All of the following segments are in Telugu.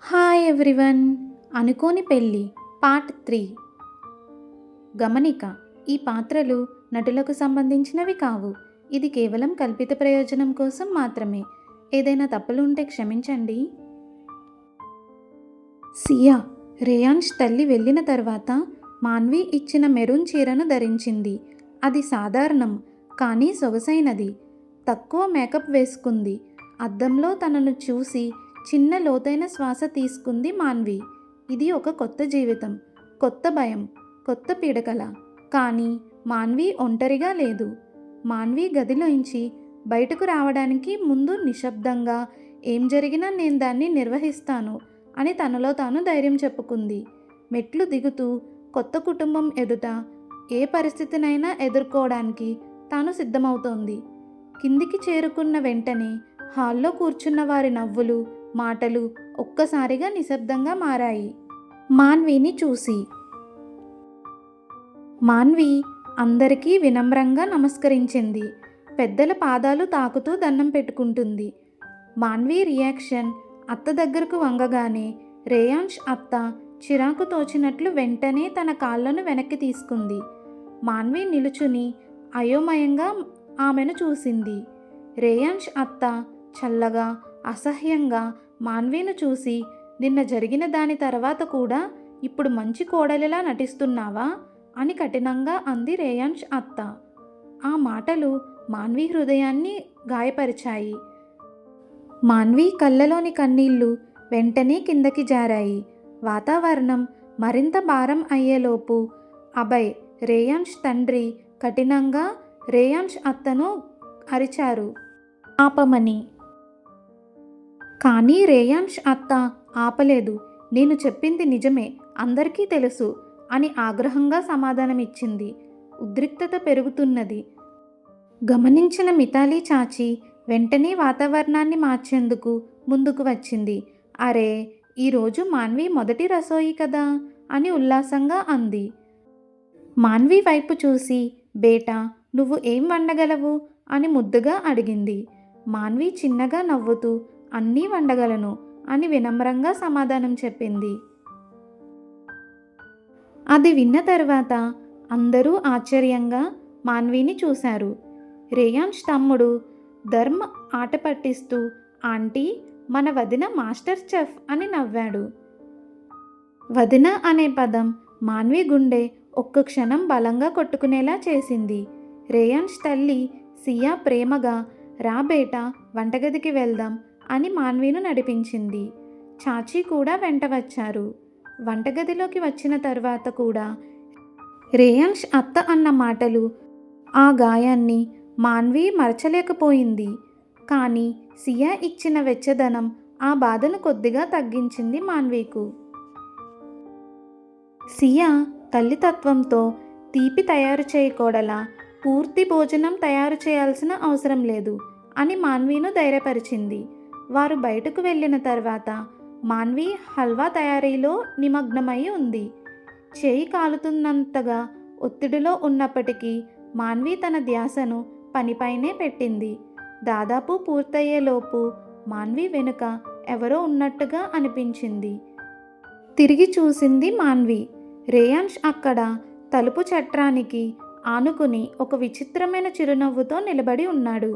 Hi everyone. అనుకోని పెళ్ళి పార్ట్ 3. గమనిక: ఈ పాత్రలు నటులకు సంబంధించినవి కావు. ఇది కేవలం కల్పిత ప్రయోజనం కోసం మాత్రమే. ఏదైనా తప్పులు ఉంటే క్షమించండి. సియా, రేయాన్ష్ తల్లి వెళ్ళిన తర్వాత మాన్వి ఇచ్చిన మెరూన్ చీరను ధరించింది. అది సాధారణం కానీ సొగసైనది. తక్కువ మేకప్ వేసుకుంది. అద్దంలో తనను చూసి చిన్న లోతైన శ్వాస తీసుకుంది మాన్వి. ఇది ఒక కొత్త జీవితం, కొత్త భయం, కొత్త పీడకల. కానీ మాన్వి ఒంటరిగా లేదు. మాన్వి గదిలోంచి బయటకు రావడానికి ముందు నిశ్శబ్దంగా ఏం జరిగినా నేను దాన్ని నిర్వహిస్తాను అని తనలో తాను ధైర్యం చెప్పుకుంది. మెట్లు దిగుతూ కొత్త కుటుంబం ఎదుట ఏ పరిస్థితినైనా ఎదుర్కోవడానికి తాను సిద్ధమవుతోంది. కిందికి చేరుకున్న వెంటనే హాల్లో కూర్చున్న వారి నవ్వులు, మాటలు ఒక్కసారిగా నిశ్శబ్దంగా మారాయి. మాన్విని చూసి మాన్వి అందరికీ వినమ్రంగా నమస్కరించింది. పెద్దల పాదాలు తాకుతూ దండం పెట్టుకుంటుంది. మాన్వి రియాక్షన్ అత్త దగ్గరకు వంగగానే రేయాన్ష్ అత్త చిరాకు తోచినట్లు వెంటనే తన కాళ్ళను వెనక్కి తీసుకుంది. మాన్వి నిలుచుని అయోమయంగా ఆమెను చూసింది. రేయాన్ష్ అత్త చల్లగా, అసహ్యంగా మాన్విను చూసి, నిన్న జరిగిన దాని తర్వాత కూడా ఇప్పుడు మంచి కోడలిలా నటిస్తున్నావా అని కఠినంగా అంది రేయాన్ష్ అత్త. ఆ మాటలు మాన్వి హృదయాన్ని గాయపరిచాయి. మాన్వి కళ్ళలోని కన్నీళ్లు వెంటనే కిందకి జారాయి. వాతావరణం మరింత భారం అయ్యేలోపు అభయ్, రేయాన్ష్ తండ్రి, కఠినంగా రేయాన్ష్ అత్తను అరిచారు, ఆపమని. కానీ రేయాన్ష్ అత్త ఆపలేదు. నేను చెప్పింది నిజమే, అందరికీ తెలుసు అని ఆగ్రహంగా సమాధానమిచ్చింది. ఉద్రిక్తత పెరుగుతున్నది గమనించిన మితాలీ చాచి వెంటనే వాతావరణాన్ని మార్చేందుకు ముందుకు వచ్చింది. అరే, ఈరోజు మాన్వి మొదటి రసోయి కదా అని ఉల్లాసంగా అంది. మాన్వి వైపు చూసి, బేటా, నువ్వు ఏం వండగలవు అని ముద్దుగా అడిగింది. మాన్వి చిన్నగా నవ్వుతూ, అన్నీ వండగలను అని వినమ్రంగా సమాధానం చెప్పింది. అది విన్న తర్వాత అందరూ ఆశ్చర్యంగా మాన్విని చూశారు. రేయాన్ష్ తమ్ముడు ధర్మ్ ఆట పట్టిస్తూ, ఆంటీ, మన వదిన మాస్టర్ చెఫ్ అని నవ్వాడు. వదిన అనే పదం మాన్వి గుండె ఒక్క క్షణం బలంగా కొట్టుకునేలా చేసింది. రేయాన్ష్ తల్లి సియా ప్రేమగా, రా బేటా, వంటగదికి వెళ్దాం అని మాన్విను నడిపించింది. చాచీ కూడా వెంట వచ్చారు. వంటగదిలోకి వచ్చిన తర్వాత కూడా రేయాన్ష్ అత్త అన్న మాటలు, ఆ గాయాన్ని మాన్వి మరచలేకపోయింది. కానీ సియా ఇచ్చిన వెచ్చదనం ఆ బాధను కొద్దిగా తగ్గించింది మాన్వికు. సియా తల్లితత్వంతో తీపి తయారు చేయకూడలా, పూర్తి భోజనం తయారు చేయాల్సిన అవసరం లేదు అని మాన్విను ధైర్యపరిచింది. వారు బయటకు వెళ్ళిన తర్వాత మాన్వి హల్వా తయారీలో నిమగ్నమై ఉంది. చేయి కాలుతున్నంతగా ఒత్తిడిలో ఉన్నప్పటికీ మాన్వి తన ధ్యాసను పనిపైనే పెట్టింది. దాదాపు పూర్తయ్యేలోపు మాన్వి వెనుక ఎవరో ఉన్నట్టుగా అనిపించింది. తిరిగి చూసింది మాన్వి. రేయాన్ష్ అక్కడ తలుపు చట్రానికి ఆనుకుని ఒక విచిత్రమైన చిరునవ్వుతో నిలబడి ఉన్నాడు.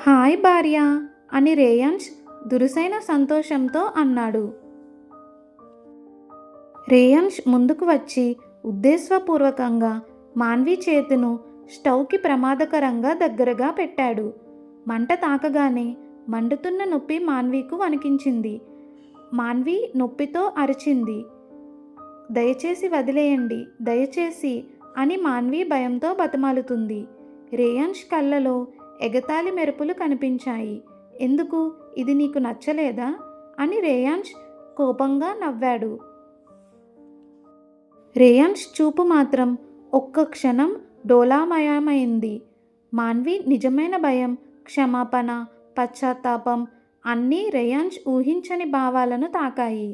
హాయ్ భార్య అని రేయాన్ష్ దురుసైన సంతోషంతో అన్నాడు. రేయాన్ష్ ముందుకు వచ్చి ఉద్దేశపూర్వకంగా మాన్వి చేతును స్టవ్కి ప్రమాదకరంగా దగ్గరగా పెట్టాడు. మంట తాకగానే మండుతున్న నొప్పి మాన్వికు వణికించింది. మాన్వి నొప్పితో అరిచింది, దయచేసి వదిలేయండి, దయచేసి అని మాన్వి భయంతో బతిమాలుతుంది. రేయాన్ష్ కళ్ళలో ఎగతాళి మెరుపులు కనిపించాయి. ఎందుకు, ఇది నీకు నచ్చలేదా అని రేయాన్ష్ కోపంగా నవ్వాడు. రేయాన్ష్ చూపు మాత్రం ఒక్క క్షణం డోలామయమైంది. మాన్వి నిజమైన భయం, క్షమాపణ, పశ్చాత్తాపం అన్నీ రేయాన్ష్ ఊహించని భావాలను తాకాయి.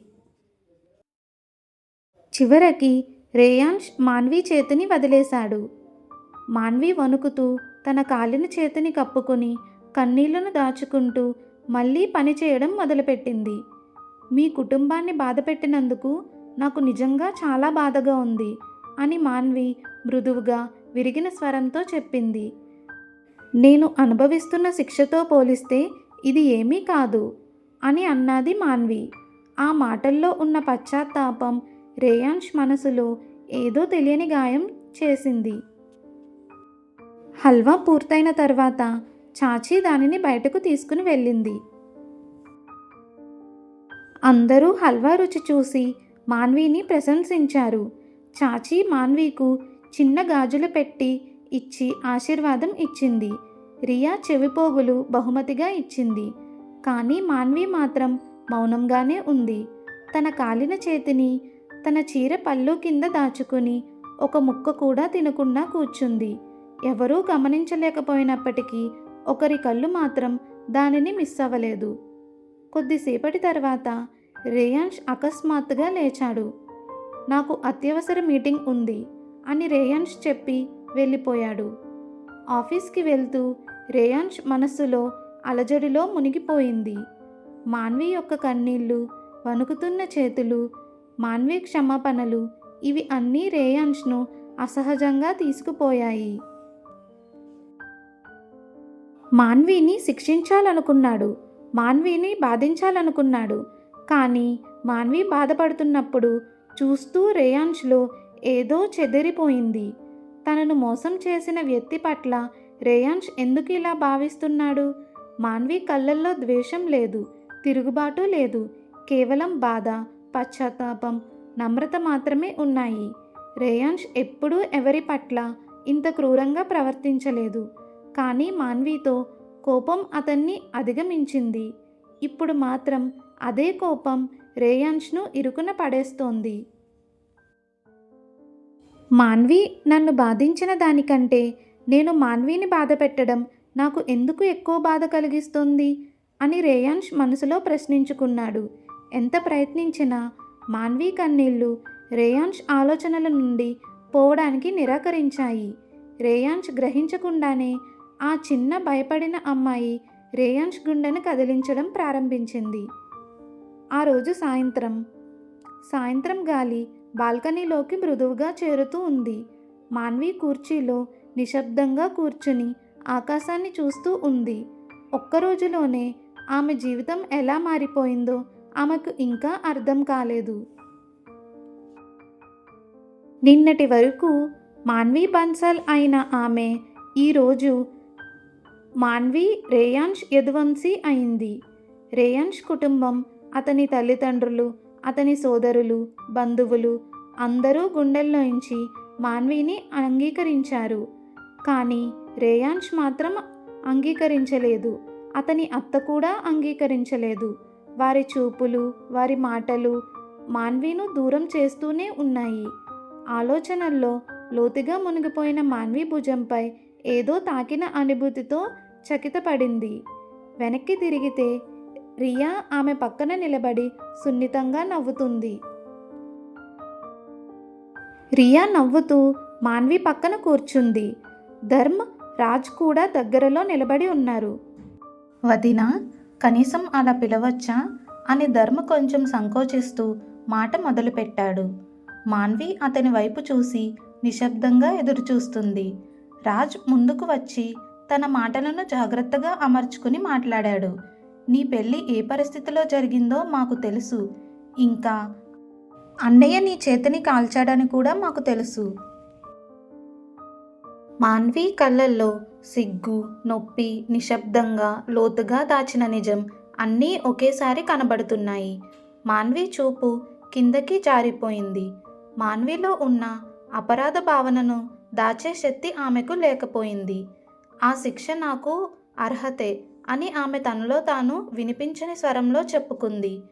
చివరికి రేయాన్ష్ మాన్వి చేతిని వదిలేశాడు. మాన్వి వణుకుతూ తన కాలిన చేతిని కప్పుకుని కన్నీళ్లను దాచుకుంటూ మళ్ళీ పని చేయడం మొదలుపెట్టింది. మీ కుటుంబాన్ని బాధపెట్టినందుకు నాకు నిజంగా చాలా బాధగా ఉంది అని మాన్వి మృదువుగా విరిగిన స్వరంతో చెప్పింది. నేను అనుభవిస్తున్న శిక్షతో పోలిస్తే ఇది ఏమీ కాదు అని అన్నది మాన్వి. ఆ మాటల్లో ఉన్న పశ్చాత్తాపం రేయాన్ష్ మనసులో ఏదో తెలియని గాయం చేసింది. హల్వా పూర్తయిన తర్వాత చాచీ దానిని బయటకు తీసుకుని వెళ్ళింది. అందరూ హల్వా రుచి చూసి మాన్వీని ప్రశంసించారు. చాచీ మాన్వీకు చిన్న గాజులు పెట్టి ఇచ్చి ఆశీర్వాదం ఇచ్చింది. రియా చెవిపోగులు బహుమతిగా ఇచ్చింది. కానీ మాన్వి మాత్రం మౌనంగానే ఉంది. తన కాలిన చేతిని తన చీర పళ్ళు కింద దాచుకుని ఒక ముక్క కూడా తినకుండా కూర్చుంది. ఎవరూ గమనించలేకపోయినప్పటికీ ఒకరి కళ్ళు మాత్రం దానిని మిస్ అవ్వలేదు. కొద్దిసేపటి తర్వాత రేయాన్ష్ అకస్మాత్తుగా లేచాడు. నాకు అత్యవసర మీటింగ్ ఉంది అని రేయాన్ష్ చెప్పి వెళ్ళిపోయాడు. ఆఫీస్కి వెళ్తూ రేయాన్ష్ మనస్సులో అలజడిలో మునిగిపోయింది. మాన్వి యొక్క కన్నీళ్ళు, వణుకుతున్న చేతులు, మాన్వి క్షమాపణలు ఇవి అన్నీ రేయాన్ష్ను అసహజంగా తీసుకుపోయాయి. మాన్విని శిక్షించాలనుకున్నాడు, మాన్విని బాధించాలనుకున్నాడు. కానీ మాన్వి బాధపడుతున్నప్పుడు చూస్తూ రేయాన్ష్లో ఏదో చెదిరిపోయింది. తనను మోసం చేసిన వ్యక్తి పట్ల రేయాన్ష్ ఎందుకు ఇలా భావిస్తున్నాడు? మాన్వి కళ్ళల్లో ద్వేషం లేదు, తిరుగుబాటు లేదు. కేవలం బాధ, పశ్చాత్తాపం, నమ్రత మాత్రమే ఉన్నాయి. రేయాన్ష్ ఎప్పుడూ ఎవరి పట్ల ఇంత క్రూరంగా ప్రవర్తించలేదు. కానీ మాన్వితో కోపం అతన్ని అధిగమించింది. ఇప్పుడు మాత్రం అదే కోపం రేయాన్ష్ను ఇరుకున పడేస్తోంది. మాన్వి నన్ను బాధించిన దానికంటే నేను మాన్విని బాధ పెట్టడం నాకు ఎందుకు ఎక్కువ బాధ కలిగిస్తుంది అని రేయాన్ష్ మనసులో ప్రశ్నించుకున్నాడు. ఎంత ప్రయత్నించినా మాన్వి కన్నీళ్లు రేయాన్ష్ ఆలోచనల నుండి పోవడానికి నిరాకరించాయి. రేయాన్ష్ గ్రహించకుండానే ఆ చిన్న భయపడిన అమ్మాయి రేయాన్ష్ గుండెను కదిలించడం ప్రారంభించింది. ఆ రోజు సాయంత్రం గాలి బాల్కనీలోకి మృదువుగా చేరుతూ ఉంది. మాన్వి కుర్చీలో నిశ్శబ్దంగా కూర్చుని ఆకాశాన్ని చూస్తూ ఉంది. ఒక్కరోజులోనే ఆమె జీవితం ఎలా మారిపోయిందో ఆమెకు ఇంకా అర్థం కాలేదు. నిన్నటి వరకు మాన్వి బన్సల్ అయిన ఆమె ఈరోజు మాన్వి రేయాన్ష్ యదువంశీ అయింది. రేయాన్ష్ కుటుంబం, అతని తల్లిదండ్రులు, అతని సోదరులు, బంధువులు అందరూ గుండెల్లోంచి మాన్విని అంగీకరించారు. కానీ రేయాన్ష్ మాత్రం అంగీకరించలేదు. అతని అత్త కూడా అంగీకరించలేదు. వారి చూపులు, వారి మాటలు మాన్విను దూరం చేస్తూనే ఉన్నాయి. ఆలోచనల్లో లోతుగా మునిగిపోయిన మాన్వి భుజంపై ఏదో తాకిన అనుభూతితో చకితపడింది. వెనక్కి తిరిగితే రియా ఆమె పక్కన నిలబడి సున్నితంగా నవ్వుతుంది. రియా నవ్వుతూ మాన్వి పక్కన కూర్చుంది. ధర్మ్, రాజ్ కూడా దగ్గరలో నిలబడి ఉన్నారు. వదినా, కనీసం అలా పిలవచ్చా అని ధర్మ్ కొంచెం సంకోచిస్తూ మాట మొదలుపెట్టాడు. మాన్వి అతని వైపు చూసి నిశ్శబ్దంగా ఎదురుచూస్తుంది. రాజ్ ముందుకు వచ్చి తన మాటలను జాగ్రత్తగా అమర్చుకుని మాట్లాడాడు. నీ పెళ్ళి ఏ పరిస్థితిలో జరిగిందో మాకు తెలుసు. ఇంకా అన్నయ్య నీ చేతిని కాల్చాడని కూడా మాకు తెలుసు. మాన్వి కళ్ళల్లో సిగ్గు, నొప్పి, నిశ్శబ్దంగా లోతుగా దాచిన నిజం అన్నీ ఒకేసారి కనబడుతున్నాయి. మాన్వి చూపు కిందకి జారిపోయింది. మాన్విలో ఉన్న అపరాధ భావనను దాచే శక్తి ఆమెకు లేకపోయింది. ఆ శిక్ష నాకు అర్హతే అని ఆమె తనలో తాను వినిపించని స్వరంలో చెప్పుకుంది.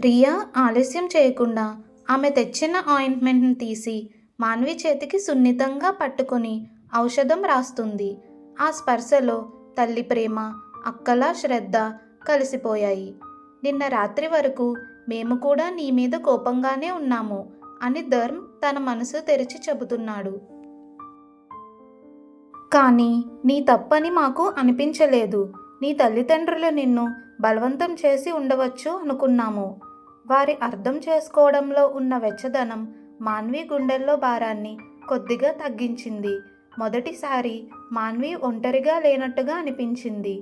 రియా ఆలస్యం చేయకుండా ఆమె తెచ్చిన ఆయింట్మెంట్ని తీసి మాన్వి చేతికి సున్నితంగా పట్టుకొని ఔషధం రాస్తుంది. ఆ స్పర్శలో తల్లి ప్రేమ, అక్కల శ్రద్ధ కలిసిపోయాయి. నిన్న రాత్రి వరకు మేము కూడా నీ మీద కోపంగానే ఉన్నాము అని ధర్మ్ తన మనసు తెరిచి చెబుతున్నాడు. కానీ నీ తప్పని మాకు అనిపించలేదు. నీ తల్లిదండ్రులు నిన్ను బలవంతం చేసి ఉండవచ్చు అనుకున్నాము. వారి అర్థం చేసుకోవడంలో ఉన్న వెచ్చదనం మాన్వి గుండెల్లో భారాన్ని కొద్దిగా తగ్గించింది. మొదటిసారి మాన్వి ఒంటరిగా లేనట్టుగా అనిపించింది.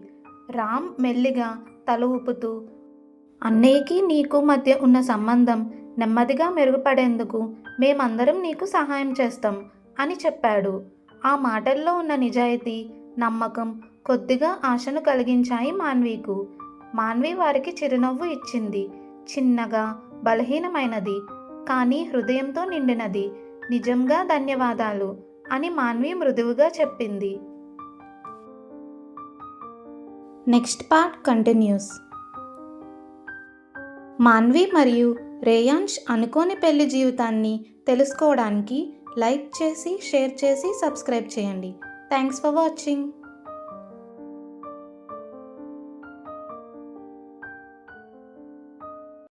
రామ్ మెల్లిగా తల ఊపుతూ, అన్నయ్యకి నీకు మధ్య ఉన్న సంబంధం నెమ్మదిగా మెరుగుపడేందుకు మేమందరం నీకు సహాయం చేస్తాం అని చెప్పాడు. ఆ మాటల్లో ఉన్న నిజాయితీ, నమ్మకం కొద్దిగా ఆశను కలిగించాయి మాన్వీకు. మాన్వి వారికి చిరునవ్వు ఇచ్చింది. చిన్నగా, బలహీనమైనది, కానీ హృదయంతో నిండినది. నిజంగా ధన్యవాదాలు అని మాన్వి మృదువుగా చెప్పింది. Next part continuous. మాన్వి మరియు రేయాన్ష్ అనుకోని పెళ్లి జీవితాన్ని తెలుసుకోవడానికి లైక్ చేసి, షేర్ చేసి, సబ్స్క్రైబ్ చేయండి. Thanks for watching.